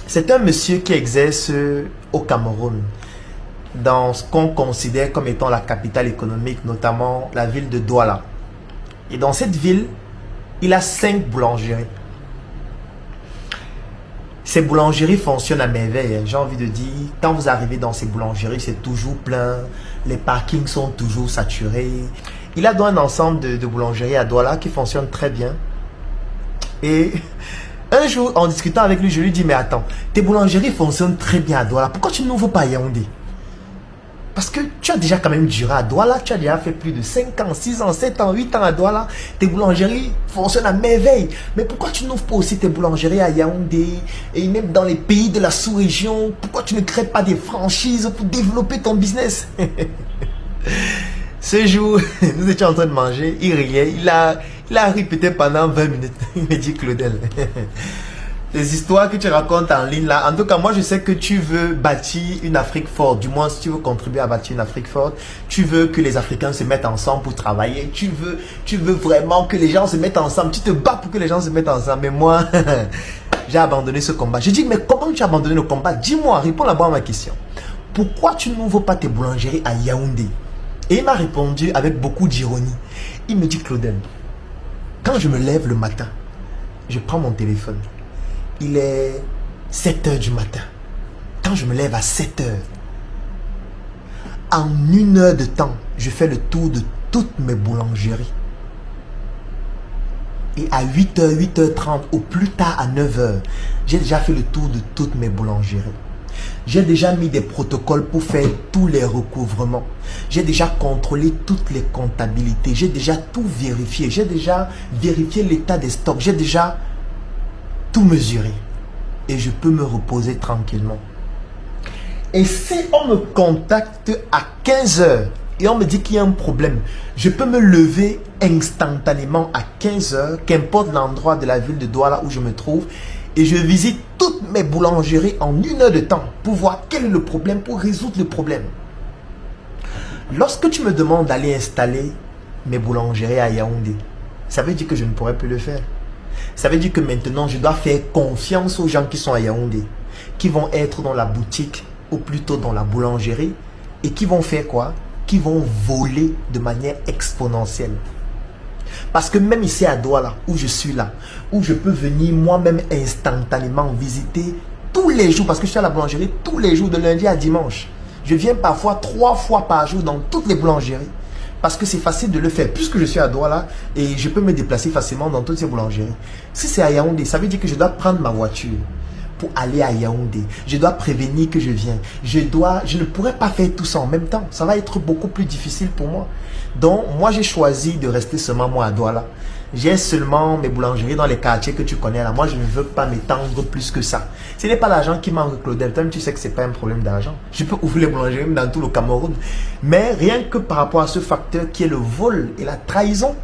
C'est un monsieur qui exerce au Cameroun, dans ce qu'on considère comme étant la capitale économique, notamment la ville de Douala. Et dans cette ville, il a 5 boulangeries. Ces boulangeries fonctionnent à merveille. J'ai envie de dire, quand vous arrivez dans ces boulangeries, c'est toujours plein. Les parkings sont toujours saturés. Il a donc un ensemble de boulangeries à Douala qui fonctionnent très bien. Et un jour, en discutant avec lui, je lui dis, mais attends, tes boulangeries fonctionnent très bien à Douala. Pourquoi tu n'ouvres pas à Yaoundé? Parce que tu as déjà quand même duré à Douala, tu as déjà fait plus de 5 ans, 6 ans, 7 ans, 8 ans à Douala. Tes boulangeries fonctionnent à merveille. Mais pourquoi tu n'ouvres pas aussi tes boulangeries à Yaoundé et même dans les pays de la sous-région? Pourquoi tu ne crées pas des franchises pour développer ton business? Ce jour, nous étions en train de manger, il riait, il a ri peut-être pendant 20 minutes. Il me dit, Claudel, les histoires que tu racontes en ligne là, en tout cas moi je sais que tu veux bâtir une Afrique forte, du moins si tu veux contribuer à bâtir une Afrique forte, tu veux que les Africains se mettent ensemble pour travailler, tu veux vraiment que les gens se mettent ensemble, tu te bats pour que les gens se mettent ensemble, mais moi, j'ai abandonné ce combat. Je dis, mais comment tu as abandonné le combat? Dis-moi, réponds d'abord à ma question. Pourquoi tu n'ouvres pas tes boulangeries à Yaoundé? Et il m'a répondu avec beaucoup d'ironie. Il me dit, Claudel, quand je me lève le matin, je prends mon téléphone. Il est 7 h du matin. Quand je me lève à 7 h, en 1 heure de temps, je fais le tour de toutes mes boulangeries. Et à 8 h, 8 h 30, au plus tard à 9 h, j'ai déjà fait le tour de toutes mes boulangeries. J'ai déjà mis des protocoles pour faire tous les recouvrements. J'ai déjà contrôlé toutes les comptabilités. J'ai déjà tout vérifié. J'ai déjà vérifié l'état des stocks. J'ai déjà tout mesuré. Et je peux me reposer tranquillement. Et si on me contacte à 15 h et on me dit qu'il y a un problème, je peux me lever instantanément à 15 h, qu'importe l'endroit de la ville de Douala où je me trouve, et je visite toutes mes boulangeries en 1 heure de temps pour voir quel est le problème, pour résoudre le problème. Lorsque tu me demandes d'aller installer mes boulangeries à Yaoundé, ça veut dire que je ne pourrai plus le faire. Ça veut dire que maintenant, je dois faire confiance aux gens qui sont à Yaoundé, qui vont être dans la boutique ou plutôt dans la boulangerie et qui vont faire quoi? Qui vont voler de manière exponentielle. Parce que même ici à Douala, où je suis là, où je peux venir moi-même instantanément visiter tous les jours, parce que je suis à la boulangerie tous les jours de lundi à dimanche. Je viens parfois 3 fois par jour dans toutes les boulangeries. Parce que c'est facile de le faire, puisque je suis à Douala et je peux me déplacer facilement dans toutes ces boulangeries. Si c'est à Yaoundé, ça veut dire que je dois prendre ma voiture pour aller à Yaoundé. Je dois prévenir que je viens. Je ne pourrais pas faire tout ça en même temps. Ça va être beaucoup plus difficile pour moi. Donc, moi, j'ai choisi de rester seulement moi à Douala. J'ai seulement mes boulangeries dans les quartiers que tu connais là. Moi, je ne veux pas m'étendre plus que ça. Ce n'est pas l'argent qui manque, Claudel. Toi, tu sais que ce n'est pas un problème d'argent. Je peux ouvrir les boulangeries dans tout le Cameroun. Mais rien que par rapport à ce facteur qui est le vol et la trahison.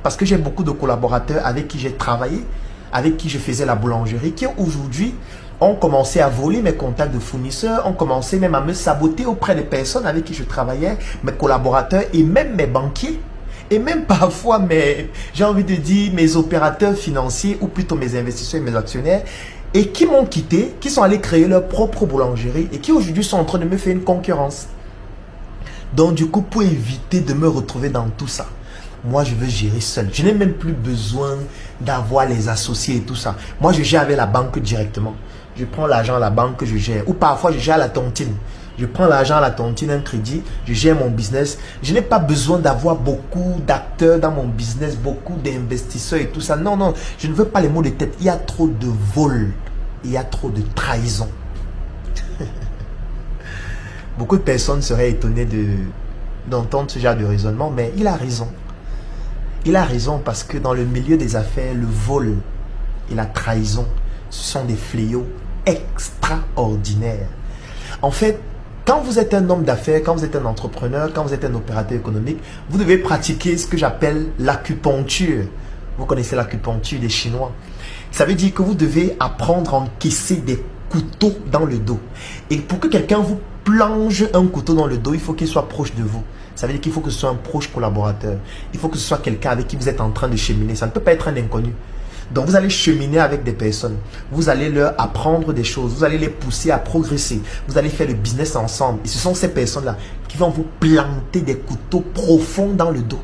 Parce que j'ai beaucoup de collaborateurs avec qui j'ai travaillé, avec qui je faisais la boulangerie, qui aujourd'hui ont commencé à voler mes contacts de fournisseurs, ont commencé même à me saboter auprès des personnes avec qui je travaillais, mes collaborateurs et même mes banquiers. Et même parfois, j'ai envie de dire, mes opérateurs financiers ou plutôt mes investisseurs et mes actionnaires, et qui m'ont quitté, qui sont allés créer leur propre boulangerie et qui aujourd'hui sont en train de me faire une concurrence. Donc du coup, pour éviter de me retrouver dans tout ça, moi je veux gérer seul. Je n'ai même plus besoin d'avoir les associés et tout ça. Moi je gère avec la banque directement. Je prends l'argent à la banque, je gère. Ou parfois je gère à la tontine. Je prends l'argent à la tontine, un crédit, je gère mon business. Je n'ai pas besoin d'avoir beaucoup d'acteurs dans mon business, beaucoup d'investisseurs et tout ça. Non, non, je ne veux pas les mots de tête. Il y a trop de vol, il y a trop de trahison. Beaucoup de personnes seraient étonnées d'entendre ce genre de raisonnement, mais il a raison. Il a raison parce que dans le milieu des affaires, le vol et la trahison, ce sont des fléaux extraordinaires. En fait, quand vous êtes un homme d'affaires, quand vous êtes un entrepreneur, quand vous êtes un opérateur économique, vous devez pratiquer ce que j'appelle l'acupuncture. Vous connaissez l'acupuncture des Chinois. Ça veut dire que vous devez apprendre à encaisser des couteaux dans le dos. Et pour que quelqu'un vous plonge un couteau dans le dos, il faut qu'il soit proche de vous. Ça veut dire qu'il faut que ce soit un proche collaborateur. Il faut que ce soit quelqu'un avec qui vous êtes en train de cheminer. Ça ne peut pas être un inconnu. Donc vous allez cheminer avec des personnes, vous allez leur apprendre des choses, vous allez les pousser à progresser, vous allez faire le business ensemble. Et ce sont ces personnes-là qui vont vous planter des couteaux profonds dans le dos.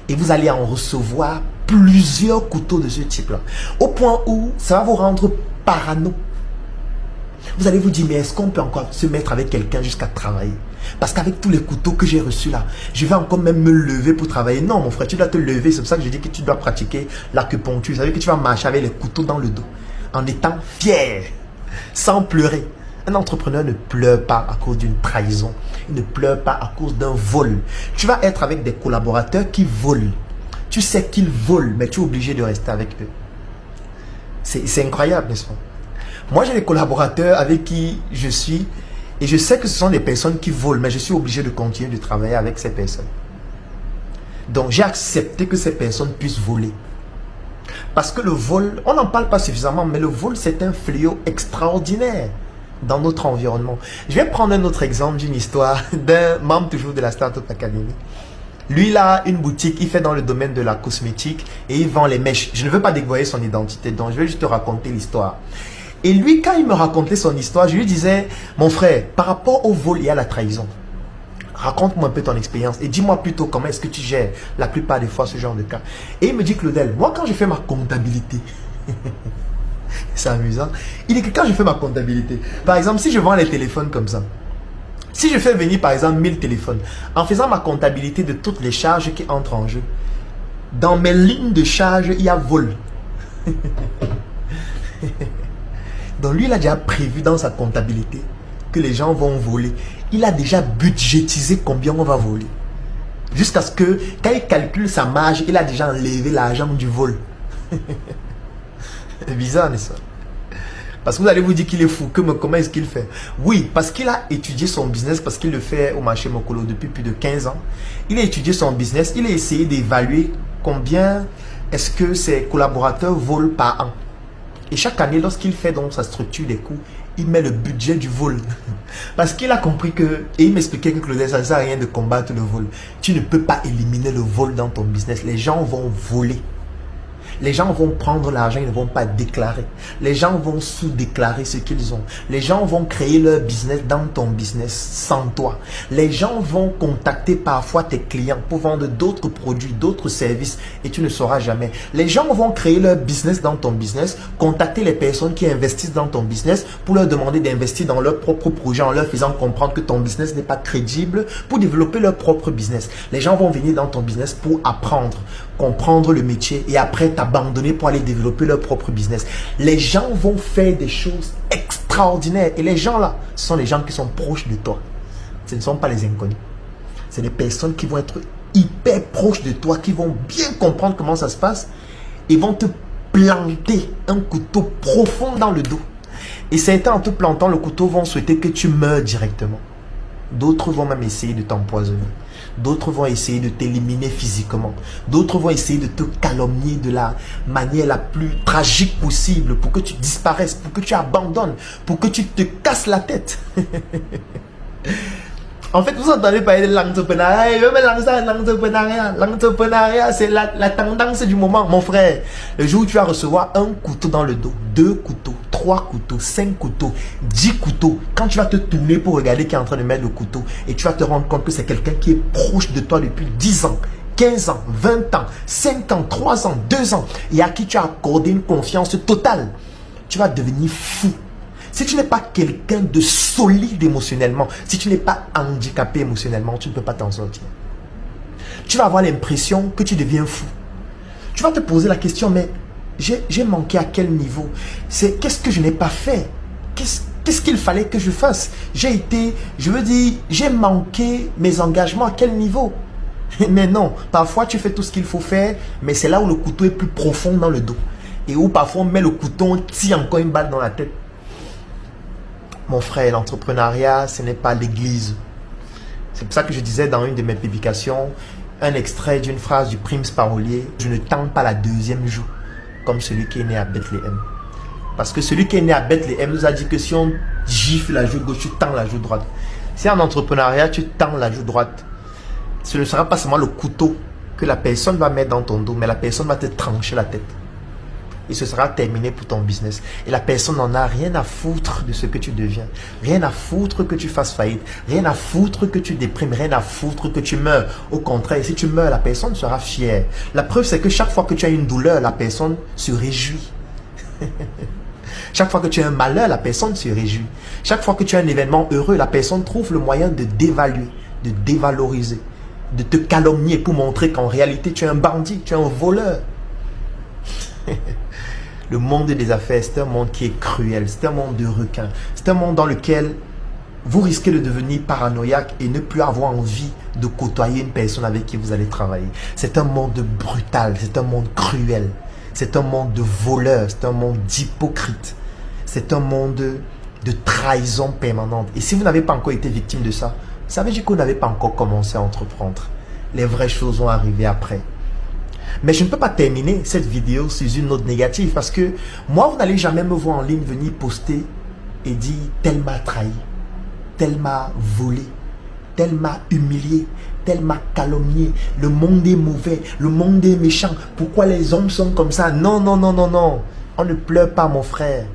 Et vous allez en recevoir plusieurs couteaux de ce type-là. Au point où ça va vous rendre parano. Vous allez vous dire, mais est-ce qu'on peut encore se mettre avec quelqu'un jusqu'à travailler? Parce qu'avec tous les couteaux que j'ai reçus là, je vais encore même me lever pour travailler. Non, mon frère, tu dois te lever. C'est pour ça que je dis que tu dois pratiquer l'acupuncture. Ça veut dire que tu vas marcher avec les couteaux dans le dos, en étant fier, sans pleurer. Un entrepreneur ne pleure pas à cause d'une trahison. Il ne pleure pas à cause d'un vol. Tu vas être avec des collaborateurs qui volent. Tu sais qu'ils volent, mais tu es obligé de rester avec eux. C'est incroyable, n'est-ce pas? Moi, j'ai des collaborateurs avec qui je suis et je sais que ce sont des personnes qui volent, mais je suis obligé de continuer de travailler avec ces personnes. Donc, j'ai accepté que ces personnes puissent voler. Parce que le vol, on n'en parle pas suffisamment, mais le vol, c'est un fléau extraordinaire dans notre environnement. Je vais prendre un autre exemple d'une histoire d'un membre toujours de la Startup Academy. Lui, il a une boutique, il fait dans le domaine de la cosmétique et il vend les mèches. Je ne veux pas dévoiler son identité, donc je vais juste te raconter l'histoire. Et lui, quand il me racontait son histoire, je lui disais, mon frère, par rapport au vol et à la trahison, raconte-moi un peu ton expérience et dis-moi plutôt comment est-ce que tu gères la plupart des fois ce genre de cas. Et il me dit, Claudel, moi quand je fais ma comptabilité, c'est amusant, il dit que quand je fais ma comptabilité, par exemple, si je vends les téléphones comme ça, si je fais venir par exemple 1000 téléphones, en faisant ma comptabilité de toutes les charges qui entrent en jeu, dans mes lignes de charge, il y a vol. Donc lui, il a déjà prévu dans sa comptabilité que les gens vont voler. Il a déjà budgétisé combien on va voler. Jusqu'à ce que, quand il calcule sa marge, il a déjà enlevé l'argent du vol. C'est bizarre, n'est-ce pas? Parce que vous allez vous dire qu'il est fou. Comment est-ce qu'il fait? Oui, parce qu'il a étudié son business, parce qu'il le fait au marché Mokolo depuis plus de 15 ans. Il a étudié son business, il a essayé d'évaluer combien est-ce que ses collaborateurs volent par an. Et chaque année, lorsqu'il fait donc sa structure des coûts, il met le budget du vol. Parce qu'il a compris que, et il m'expliquait que Claudel, ça ne sert à rien de combattre le vol. Tu ne peux pas éliminer le vol dans ton business. Les gens vont voler. Les gens vont prendre l'argent, ils ne vont pas déclarer. Les gens vont sous-déclarer ce qu'ils ont. Les gens vont créer leur business dans ton business sans toi. Les gens vont contacter parfois tes clients pour vendre d'autres produits, d'autres services et tu ne sauras jamais. Les gens vont créer leur business dans ton business, contacter les personnes qui investissent dans ton business pour leur demander d'investir dans leur propre projet en leur faisant comprendre que ton business n'est pas crédible pour développer leur propre business. Les gens vont venir dans ton business pour apprendre, comprendre le métier et après t'abandonner pour aller développer leur propre business. Les gens vont faire des choses extraordinaires et les gens là, ce sont les gens qui sont proches de toi. Ce ne sont pas les inconnus. C'est des personnes qui vont être hyper proches de toi, qui vont bien comprendre comment ça se passe et vont te planter un couteau profond dans le dos. Et certains en te plantant le couteau vont souhaiter que tu meurs directement. D'autres vont même essayer de t'empoisonner. D'autres vont essayer de t'éliminer physiquement. D'autres vont essayer de te calomnier de la manière la plus tragique possible pour que tu disparaisses, pour que tu abandonnes, pour que tu te casses la tête. En fait, vous entendez parler de l'entrepreneuriat. L'entrepreneuriat, c'est la tendance du moment. Mon frère, le jour où tu vas recevoir un couteau dans le dos, 2 couteaux, 3 couteaux, 5 couteaux, 10 couteaux, quand tu vas te tourner pour regarder qui est en train de mettre le couteau et tu vas te rendre compte que c'est quelqu'un qui est proche de toi depuis 10 ans, 15 ans, 20 ans, 5 ans, 3 ans, 2 ans et à qui tu as accordé une confiance totale, tu vas devenir fou. Si tu n'es pas quelqu'un de solide émotionnellement, si tu n'es pas handicapé émotionnellement, tu ne peux pas t'en sortir. Tu vas avoir l'impression que tu deviens fou. Tu vas te poser la question, mais j'ai manqué à quel niveau? Qu'est-ce que je n'ai pas fait? Qu'est-ce qu'il fallait que je fasse? J'ai manqué mes engagements à quel niveau? Mais non, parfois tu fais tout ce qu'il faut faire, mais c'est là où le couteau est plus profond dans le dos. Et où parfois on met le couteau, on tire encore une balle dans la tête. Mon frère, l'entrepreneuriat, ce n'est pas l'église. C'est pour ça que je disais dans une de mes publications, un extrait d'une phrase du Prince Parolier, je ne tends pas la deuxième joue, comme celui qui est né à Bethléem. Parce que celui qui est né à Bethléem nous a dit que si on gifle la joue gauche, tu tends la joue droite. Si en entrepreneuriat, tu tends la joue droite, ce ne sera pas seulement le couteau que la personne va mettre dans ton dos, mais la personne va te trancher la tête. et ce sera terminé pour ton business. Et la personne n'en a rien à foutre de ce que tu deviens. Rien à foutre que tu fasses faillite. Rien à foutre que tu déprimes. Rien à foutre que tu meurs. Au contraire, si tu meurs, la personne sera fière. La preuve, c'est que chaque fois que tu as une douleur, la personne se réjouit. Chaque fois que tu as un malheur, la personne se réjouit. Chaque fois que tu as un événement heureux, la personne trouve le moyen de dévaluer, de dévaloriser, de te calomnier pour montrer qu'en réalité, tu es un bandit, tu es un voleur. Le monde des affaires, c'est un monde qui est cruel, c'est un monde de requins, c'est un monde dans lequel vous risquez de devenir paranoïaque et ne plus avoir envie de côtoyer une personne avec qui vous allez travailler. C'est un monde brutal, c'est un monde cruel, c'est un monde de voleurs, c'est un monde d'hypocrites, c'est un monde de trahison permanente. Et si vous n'avez pas encore été victime de ça, ça veut dire que vous n'avez pas encore commencé à entreprendre. Les vraies choses vont arriver après. Mais je ne peux pas terminer cette vidéo sur une note négative parce que moi, vous n'allez jamais me voir en ligne venir poster et dire tel m'a trahi, tel m'a volé, tel m'a humilié, tel m'a calomnié, le monde est mauvais, le monde est méchant, pourquoi les hommes sont comme ça? Non, non, non, non, non. On ne pleure pas, mon frère.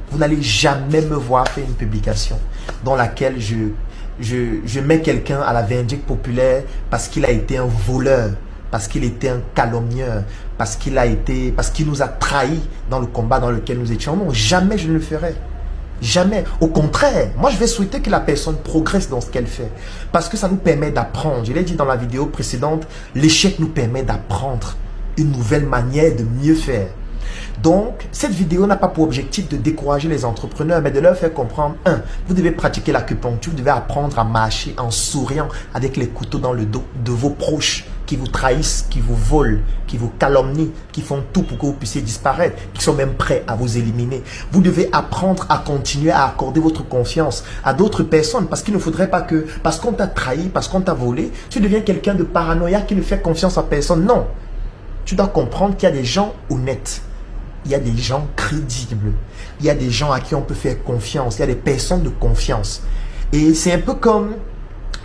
Vous n'allez jamais me voir faire une publication dans laquelle je mets quelqu'un à la vindicte populaire parce qu'il a été un voleur, parce qu'il était un calomnieur, parce qu'il nous a trahis dans le combat dans lequel nous étions. Non, jamais je ne le ferai. Jamais. Au contraire, moi je vais souhaiter que la personne progresse dans ce qu'elle fait. Parce que ça nous permet d'apprendre. Je l'ai dit dans la vidéo précédente, l'échec nous permet d'apprendre une nouvelle manière de mieux faire. Donc, cette vidéo n'a pas pour objectif de décourager les entrepreneurs, mais de leur faire comprendre, vous devez pratiquer l'acupuncture, vous devez apprendre à marcher en souriant avec les couteaux dans le dos de vos proches qui vous trahissent, qui vous volent, qui vous calomnient, qui font tout pour que vous puissiez disparaître, qui sont même prêts à vous éliminer. Vous devez apprendre à continuer à accorder votre confiance à d'autres personnes parce qu'il ne faudrait pas que, parce qu'on t'a trahi, parce qu'on t'a volé, tu deviens quelqu'un de paranoïaque qui ne fait confiance à personne. Non. Tu dois comprendre qu'il y a des gens honnêtes. Il y a des gens crédibles. Il y a des gens à qui on peut faire confiance. Il y a des personnes de confiance. Et c'est un peu comme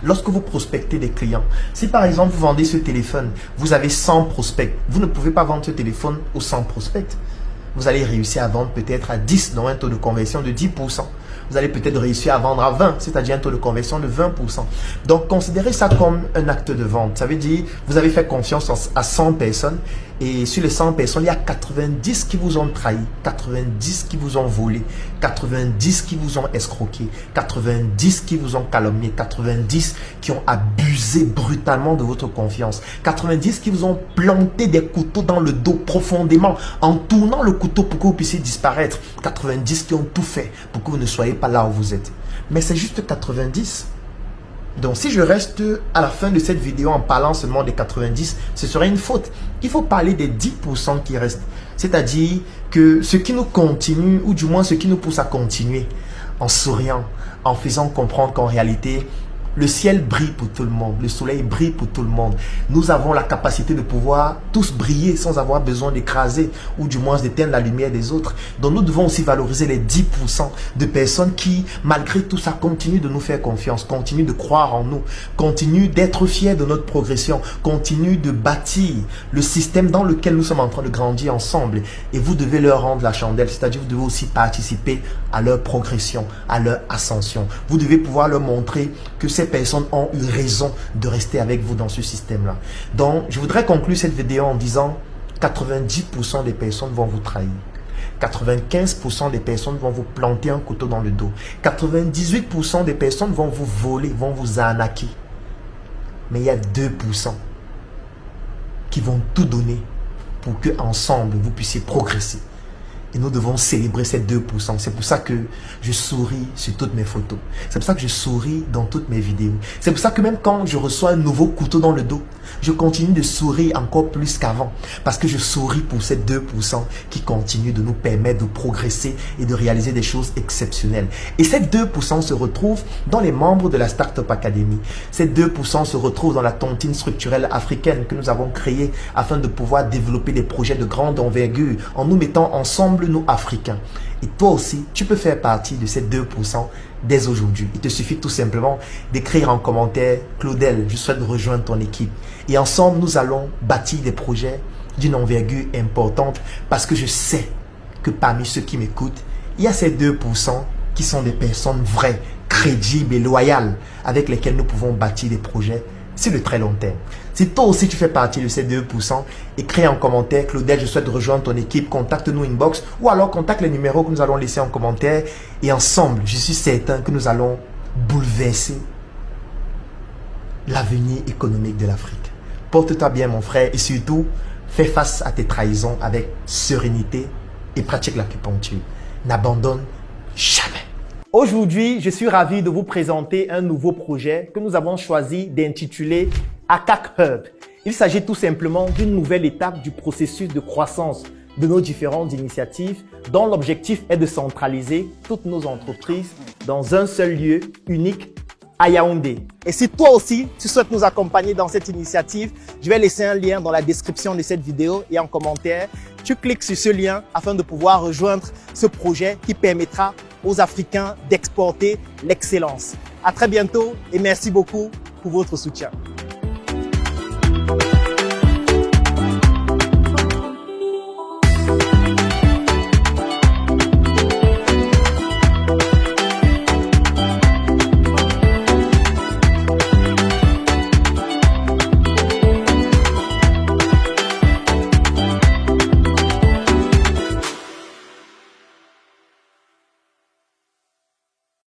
lorsque vous prospectez des clients. Si par exemple vous vendez ce téléphone, vous avez 100 prospects. Vous ne pouvez pas vendre ce téléphone aux 100 prospects. Vous allez réussir à vendre peut-être à 10, donc un taux de conversion de 10%. Vous allez peut-être réussir à vendre à 20, c'est-à-dire un taux de conversion de 20%. Donc, considérez ça comme un acte de vente. Ça veut dire, vous avez fait confiance à 100 personnes et sur les 100 personnes, il y a 90 qui vous ont trahi, 90 qui vous ont volé, 90 qui vous ont escroqué, 90 qui vous ont calomnié, 90 qui ont abusé brutalement de votre confiance, 90 qui vous ont planté des couteaux dans le dos profondément en tournant le couteau pour que vous puissiez disparaître, 90 qui ont tout fait pour que vous ne soyez pas là où vous êtes. Mais c'est juste 90. Donc si je reste à la fin de cette vidéo en parlant seulement des 90, ce serait une faute. Il faut parler des 10% qui restent. C'est-à-dire que ce qui nous continue, ou du moins ce qui nous pousse à continuer, en souriant, en faisant comprendre qu'en réalité, le ciel brille pour tout le monde, le soleil brille pour tout le monde. Nous avons la capacité de pouvoir tous briller sans avoir besoin d'écraser ou du moins d'éteindre la lumière des autres. Donc nous devons aussi valoriser les 10% de personnes qui, malgré tout ça, continuent de nous faire confiance, continuent de croire en nous, continuent d'être fiers de notre progression, continuent de bâtir le système dans lequel nous sommes en train de grandir ensemble. Et vous devez leur rendre la chandelle, c'est-à-dire vous devez aussi participer à leur progression, à leur ascension. Vous devez pouvoir leur montrer que ces personnes ont eu raison de rester avec vous dans ce système-là. Donc, je voudrais conclure cette vidéo en disant 90% des personnes vont vous trahir. 95% des personnes vont vous planter un couteau dans le dos. 98% des personnes vont vous voler, vont vous arnaquer. Mais il y a 2% qui vont tout donner pour que ensemble vous puissiez progresser. Et nous devons célébrer ces 2%. C'est pour ça que je souris sur toutes mes photos. C'est pour ça que je souris dans toutes mes vidéos. C'est pour ça que même quand je reçois un nouveau couteau dans le dos, je continue de sourire encore plus qu'avant. Parce que je souris pour ces 2% qui continuent de nous permettre de progresser et de réaliser des choses exceptionnelles. Et ces 2% se retrouvent dans les membres de la Startup Academy. Ces 2% se retrouvent dans la tontine structurelle africaine que nous avons créée afin de pouvoir développer des projets de grande envergure en nous mettant ensemble nous Africains. Et toi aussi, tu peux faire partie de ces 2% dès aujourd'hui. Il te suffit tout simplement d'écrire en commentaire « Claudel, je souhaite rejoindre ton équipe ». Et ensemble, nous allons bâtir des projets d'une envergure importante parce que je sais que parmi ceux qui m'écoutent, il y a ces 2% qui sont des personnes vraies, crédibles et loyales avec lesquelles nous pouvons bâtir des projets sur le très long terme. Si toi aussi tu fais partie de ces 2%, écris en commentaire, Claudel, je souhaite rejoindre ton équipe, contacte-nous inbox ou alors contacte les numéros que nous allons laisser en commentaire et ensemble, je suis certain que nous allons bouleverser l'avenir économique de l'Afrique. Porte-toi bien mon frère et surtout, fais face à tes trahisons avec sérénité et pratique l'acupuncture. N'abandonne jamais. Aujourd'hui, je suis ravi de vous présenter un nouveau projet que nous avons choisi d'intituler ACAC Hub. Il s'agit tout simplement d'une nouvelle étape du processus de croissance de nos différentes initiatives dont l'objectif est de centraliser toutes nos entreprises dans un seul lieu unique à Yaoundé. Et si toi aussi, tu souhaites nous accompagner dans cette initiative, je vais laisser un lien dans la description de cette vidéo et en commentaire. Tu cliques sur ce lien afin de pouvoir rejoindre ce projet qui permettra aux Africains d'exporter l'excellence. À très bientôt et merci beaucoup pour votre soutien.